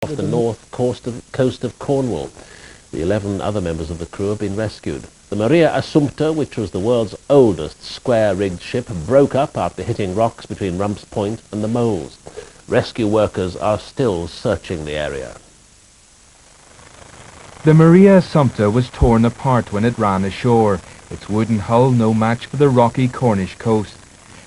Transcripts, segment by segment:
off the north coast of Cornwall. The 11 other members of the crew have been rescued. The Maria Asumpta, which was the world's oldest square-rigged ship, broke up after hitting rocks between Rumps Point and the Moles. Rescue workers are still searching the area. The Maria Asumpta was torn apart when it ran ashore, its wooden hull no match for the rocky Cornish coast.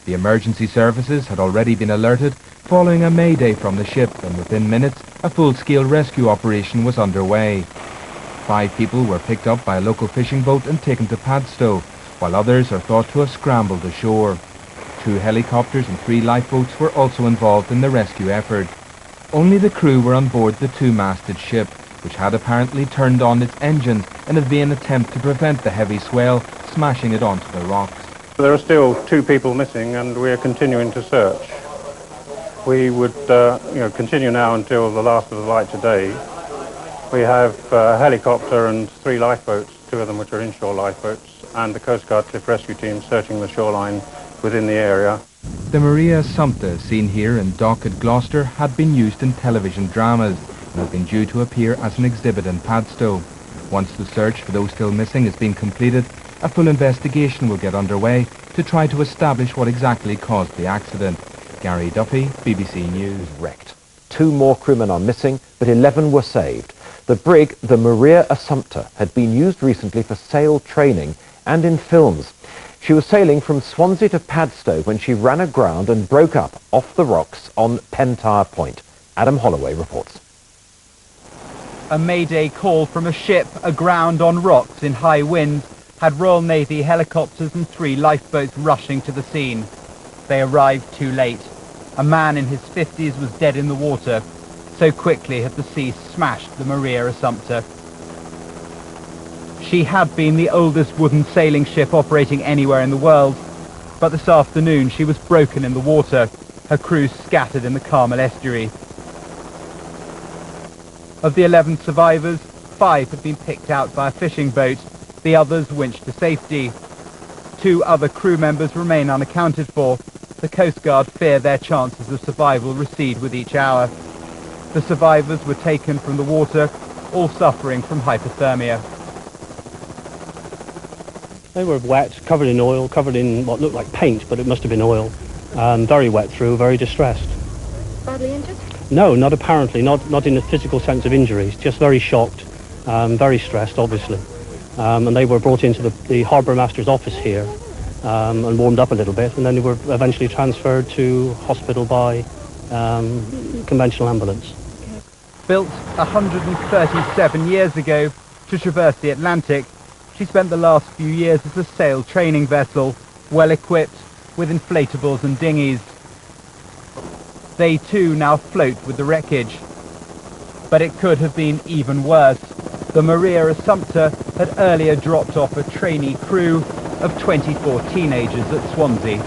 The emergency services had already been alerted following a mayday from the ship, and within minutes a full-scale rescue operation was underway. 5 people were picked up by a local fishing boat and taken to Padstow, while others are thought to have scrambled ashore. 2 helicopters and 3 lifeboats were also involved in the rescue effort. Only the crew were on board the 2-masted ship, which had apparently turned on its engines in a vain attempt to prevent the heavy swell smashing it onto the rocks. There are still 2 people missing, and we are continuing to search. We would continue now until the last of the light today. We have a helicopter and 3 lifeboats, 2 of them which are inshore lifeboats, and the Coast Guard Cliff Rescue Team searching the shoreline within the area. The Maria Asumpta, seen here in dock at Gloucester, had been used in television dramas and had been due to appear as an exhibit in Padstow. Once the search for those still missing has been completed, a full investigation will get underway to try to establish what exactly caused the accident. Gary Duffy, BBC News. Wrecked. 2 more crewmen are missing, but 11 were saved. The brig, the Maria Asumpta, had been used recently for sail training and in films. She was sailing from Swansea to Padstow when she ran aground and broke up off the rocks on Pentire Point. Adam Holloway reports. A mayday call from a ship aground on rocks in high wind had Royal Navy helicopters and 3 lifeboats rushing to the scene. They arrived too late. A man in his 50s was dead in the water. So quickly had the sea smashed the Maria Asumpta. She had been the oldest wooden sailing ship operating anywhere in the world, but this afternoon she was broken in the water, her crew scattered in the Carmel estuary. Of the 11 survivors, 5 had been picked out by a fishing boat, the others winched to safety. 2 other crew members remain unaccounted for. The Coast Guard fear their chances of survival recede with each hour. The survivors were taken from the water, all suffering from hypothermia. They were wet, covered in oil, covered in what looked like paint, but it must have been oil. Very wet through, very distressed. Badly injured? No, not apparently, not in a physical sense of injuries, just very shocked, very stressed, obviously. And they were brought into the harbour master's office here and warmed up a little bit, and then they were eventually transferred to hospital by conventional ambulance. Built 137 years ago to traverse the Atlantic, she spent the last few years as a sail training vessel, well equipped with inflatables and dinghies. They too now float with the wreckage. But it could have been even worse. The Maria Asumpta had earlier dropped off a trainee crew of 24 teenagers at Swansea.